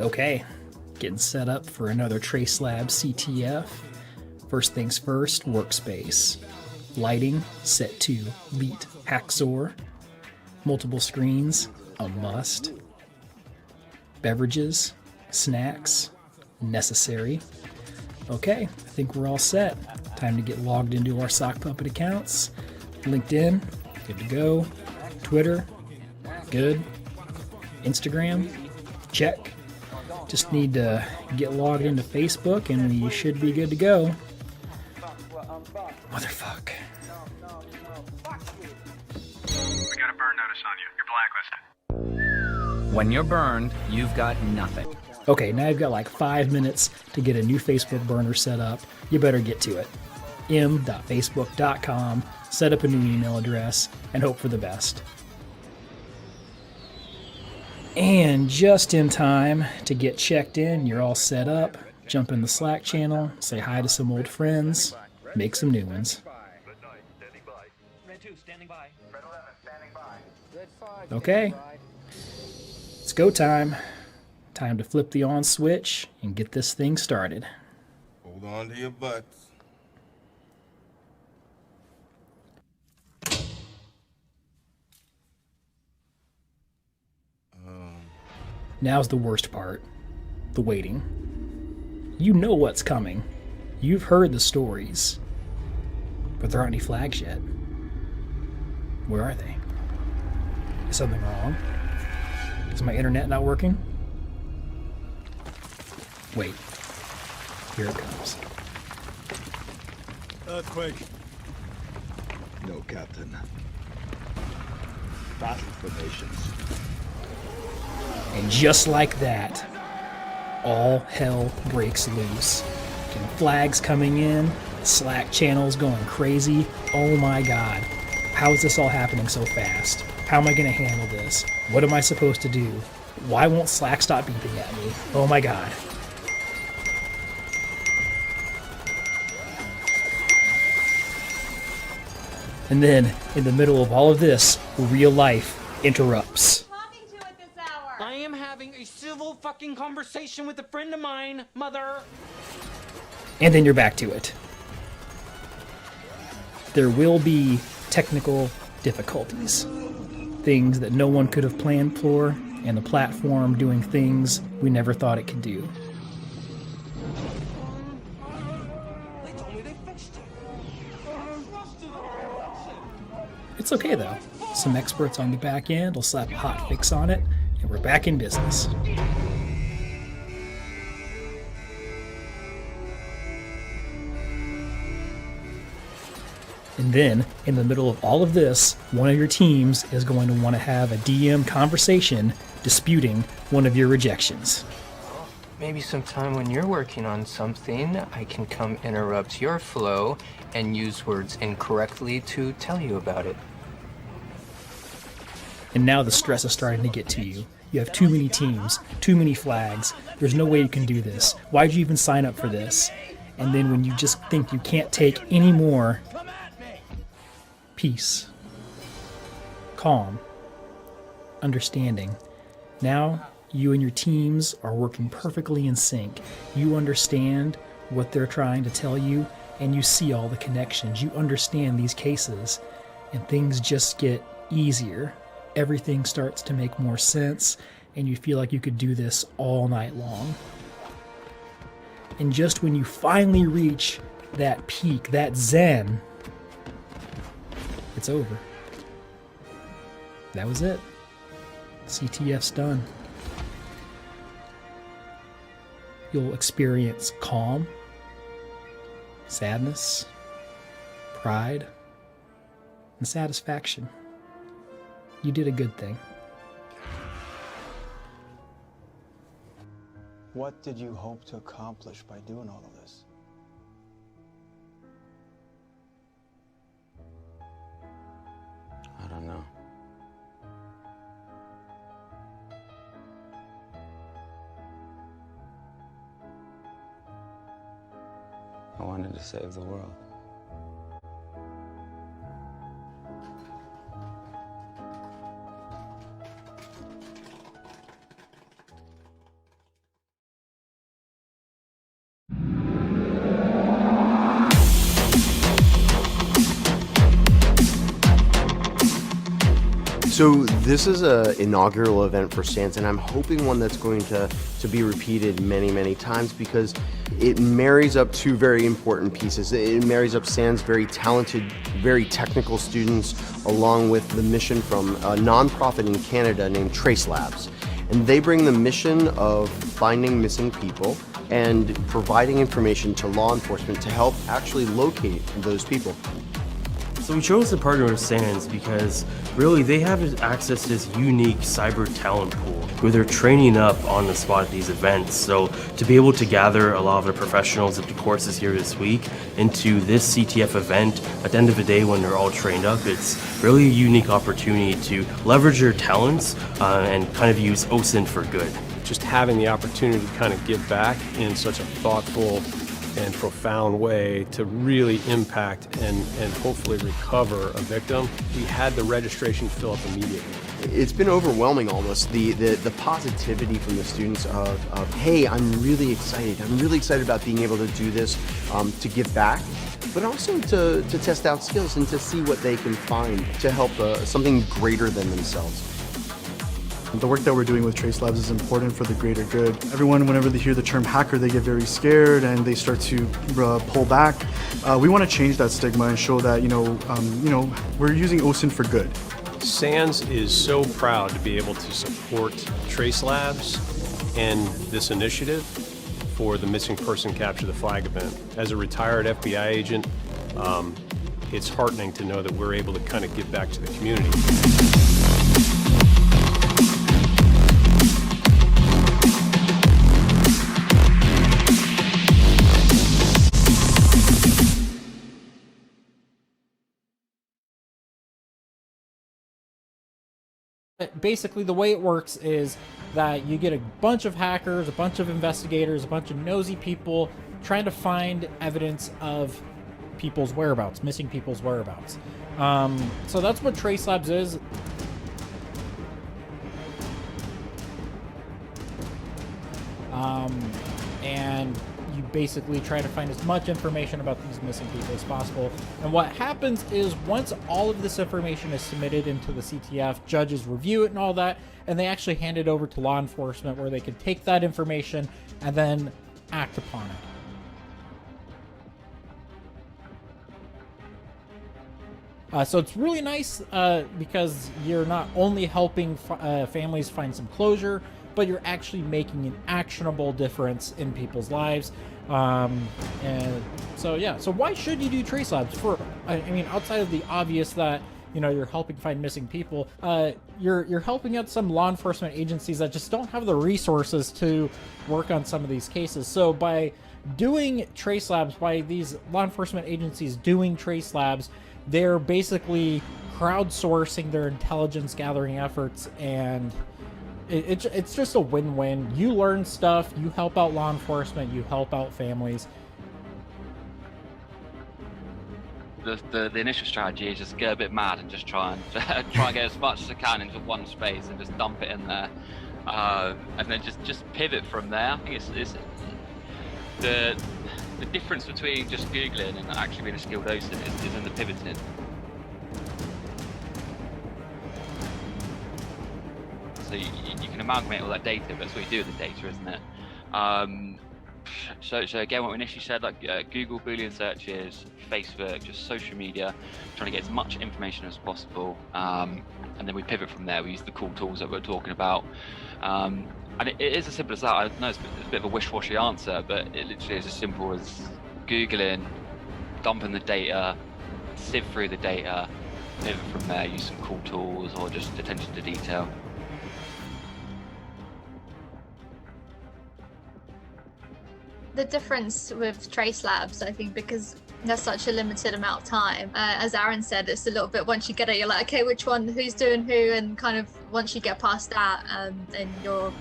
Okay, getting set up for another TraceLab CTF. First things first, workspace. Lighting set to Elite Haxor. Multiple screens, a must. Beverages, snacks, necessary. Okay, I think we're all set. Time to get logged into our sock puppet accounts. LinkedIn, good to go. Twitter, good. Instagram, check. Just need to get logged into Facebook and we should be good to go. Motherfuck. We got a burn notice on you. You're blacklisted. When you're burned, you've got nothing. Okay, now you've got like 5 minutes to get a new Facebook burner set up. You better get to it. m.facebook.com, set up a new email address, and hope for the best. And just in time to get checked in, you're all set up. Jump in the Slack channel, say hi to some old friends, make some new ones. Okay, it's go time. Time to flip the on switch and get this thing started. Hold on to your butts. Now's the worst part, the waiting. You know what's coming. You've heard the stories, but there aren't any flags yet. Where are they? Is something wrong? Is my internet not working? Wait, here it comes. Earthquake. No, Captain. Battle formations. And just like that, all hell breaks loose. And flags coming in, Slack channels going crazy. Oh my god, how is this all happening so fast? How am I going to handle this? What am I supposed to do? Why won't Slack stop beeping at me? Oh my god. And then, in the middle of all of this, real life interrupts. I am having a civil fucking conversation with a friend of mine, mother. And then you're back to it. There will be technical difficulties. Things that no one could have planned for, and the platform doing things we never thought it could do. They told me they fixed it. It's okay though. Some experts on the back end will slap a hot fix on it, and we're back in business. And then, in the middle of all of this, one of your teams is going to want to have a DM conversation disputing one of your rejections. Maybe sometime when you're working on something, I can come interrupt your flow and use words incorrectly to tell you about it. And now the stress is starting to get to you. You have too many teams, too many flags. There's no way you can do this. Why'd you even sign up for this? And then when you just think you can't take any more, peace, calm, understanding. Now you and your teams are working perfectly in sync. You understand what they're trying to tell you, and you see all the connections. You understand these cases, and things just get easier. Everything starts to make more sense, and you feel like you could do this all night long. And just when you finally reach that peak, that zen, it's over. That was it. CTF's done. You'll experience calm, sadness, pride, and satisfaction. You did a good thing. What did you hope to accomplish by doing all of this? I don't know. I wanted to save the world. So this is an inaugural event for SANS, and I'm hoping one that's going to be repeated many, many times, because it marries up two very important pieces. It marries up SANS' very talented, very technical students, along with the mission from a nonprofit in Canada named Trace Labs. And they bring the mission of finding missing people and providing information to law enforcement to help actually locate those people. So we chose to partner with SANS because really they have access to this unique cyber talent pool where they're training up on the spot at these events. So to be able to gather a lot of the professionals at the courses here this week into this CTF event at the end of the day when they're all trained up, it's really a unique opportunity to leverage their talents and kind of use OSINT for good. Just having the opportunity to kind of give back in such a thoughtful and profound way to really impact and hopefully recover a victim. We had the registration fill up immediately. It's been overwhelming almost, the positivity from the students of hey, I'm really excited about being able to do this, to give back, but also to test out skills and to see what they can find to help something greater than themselves. The work that we're doing with Trace Labs is important for the greater good. Everyone, whenever they hear the term hacker, they get very scared and they start to pull back. We want to change that stigma and show that we're using OSINT for good. SANS is so proud to be able to support Trace Labs and this initiative for the Missing Person Capture the Flag event. As a retired FBI agent, it's heartening to know that we're able to kind of give back to the community. Basically, the way it works is that you get a bunch of hackers, a bunch of investigators, a bunch of nosy people trying to find evidence of people's whereabouts, missing people's whereabouts. So that's what Trace Labs is. And you basically try to find as much information about these missing people as possible. And what happens is once all of this information is submitted into the CTF, judges review it and all that, and they actually hand it over to law enforcement where they can take that information and then act upon it. So it's really nice because you're not only helping families find some closure, but you're actually making an actionable difference in people's lives. And so yeah, so why should you do Trace Labs? I mean, outside of the obvious that you're helping find missing people, you're helping out some law enforcement agencies that just don't have the resources to work on some of these cases. So by doing Trace Labs, by these law enforcement agencies doing Trace Labs, they're basically crowdsourcing their intelligence gathering efforts, and it's just a win-win. You learn stuff, you help out law enforcement, you help out families. The initial strategy is just get a bit mad and just try and get as much as I can into one space and just dump it in there, and then just pivot from there. I think it's the difference between just Googling and actually being a skilled OSINT is in the pivoting. So you can amalgamate all that data, but that's what you do with the data, isn't it? So again, what we initially said, like Google Boolean searches, Facebook, just social media, trying to get as much information as possible, and then we pivot from there. We use the cool tools that we're talking about, and it is as simple as that. I know it's a bit of a wish-washy answer, but it literally is as simple as Googling, dumping the data, sieve through the data, pivot from there, use some cool tools or just attention to detail. The difference with Trace Labs, I think, because there's such a limited amount of time, as Aaron said, it's a little bit, once you get it, you're like, okay, which one, who's doing who, and kind of once you get past that, and you're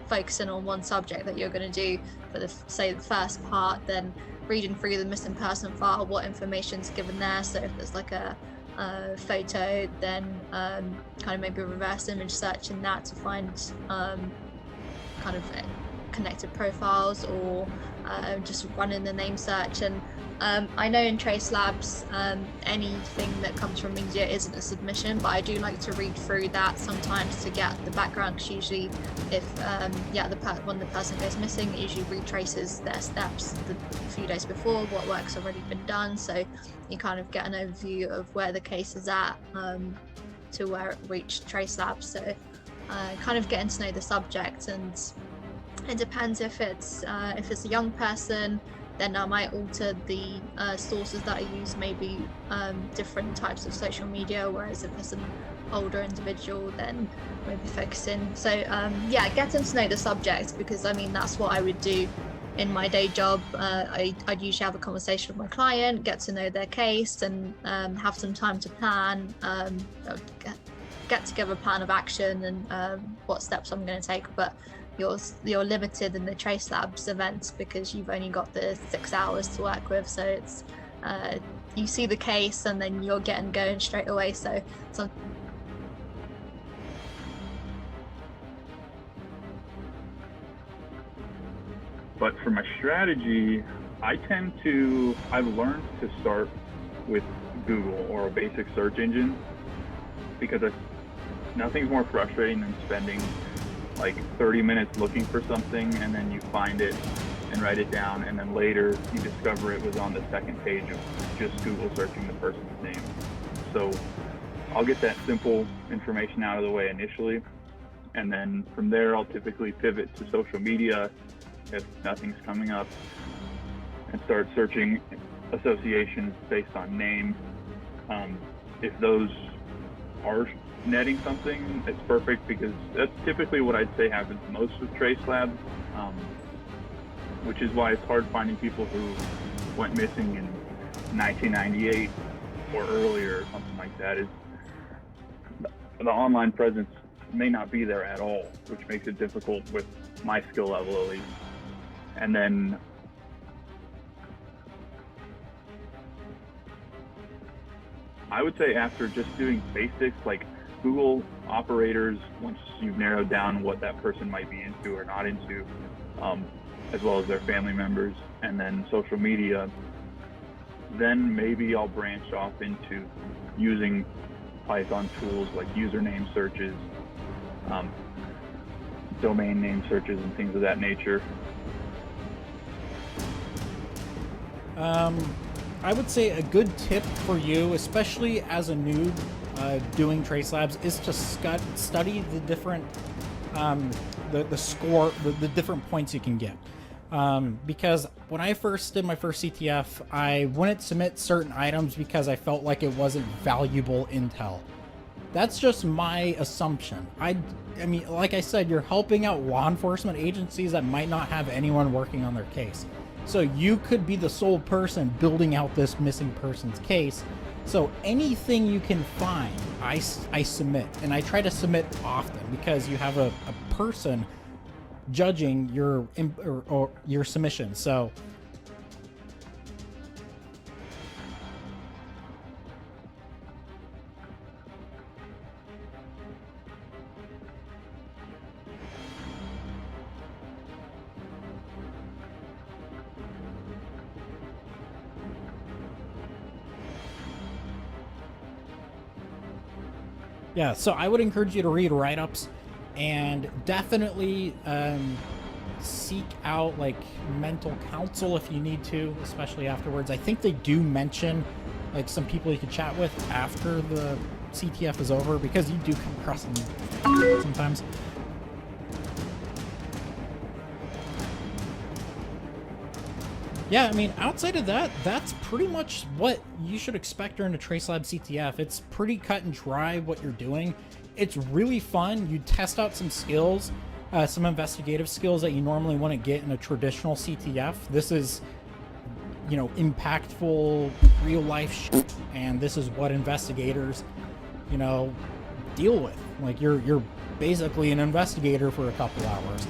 focusing on one subject that you're going to do for the, say, the first part, then reading through the missing person file, what information's given there. So if there's like a photo, then kind of maybe a reverse image search in that to find kind of connected profiles, or just running the name search. And I know in Trace Labs, anything that comes from media isn't a submission, but I do like to read through that sometimes to get the background, because usually if when the person goes missing, it usually retraces their steps a few days before, what work's already been done, so you kind of get an overview of where the case is at to where it reached Trace Labs. So kind of getting to know the subject, and it depends if it's a young person, then I might alter the sources that I use, maybe different types of social media, whereas if it's an older individual, then maybe focusing. So yeah, getting to know the subject, because I mean that's what I would do in my day job. I'd usually have a conversation with my client, get to know their case, and have some time to plan, get together a plan of action and what steps I'm going to take. But you're limited in the Trace Labs events because you've only got the 6 hours to work with. So it's you see the case and then you're getting going straight away. So But for my strategy, I've learned to start with Google or a basic search engine, because nothing's more frustrating than spending like 30 minutes looking for something and then you find it and write it down, and then later you discover it was on the second page of just Google searching the person's name. So I'll get that simple information out of the way initially, and then from there I'll typically pivot to social media if nothing's coming up and start searching associations based on name. If those are netting something, it's perfect, because that's typically what I'd say happens most with Trace Labs, which is why it's hard finding people who went missing in 1998 or earlier or something like that. Is the online presence may not be there at all, which makes it difficult with my skill level at least. And then I would say after just doing basics like Google operators, once you've narrowed down what that person might be into or not into, as well as their family members, and then social media, then maybe I'll branch off into using Python tools like username searches, domain name searches, and things of that nature. I would say a good tip for you, especially as a noob doing Trace Labs, is to study the different the different points you can get. Because when I first did my first CTF, I wouldn't submit certain items because I felt like it wasn't valuable intel. That's just my assumption. I mean, like I said, you're helping out law enforcement agencies that might not have anyone working on their case. So you could be the sole person building out this missing person's case. So anything you can find, I submit. And I try to submit often because you have a person judging your submission. So yeah, so I would encourage you to read write-ups and definitely seek out like mental counsel if you need to, especially afterwards. I think they do mention like some people you can chat with after the CTF is over, because you do come across them sometimes. Yeah, I mean, outside of that, that's pretty much what you should expect during a Trace Lab CTF. It's pretty cut and dry what you're doing. It's really fun. You test out some skills, some investigative skills that you normally wouldn't get in a traditional CTF. This is, you know, impactful, real life shit, and this is what investigators, you know, deal with. Like, you're basically an investigator for a couple hours.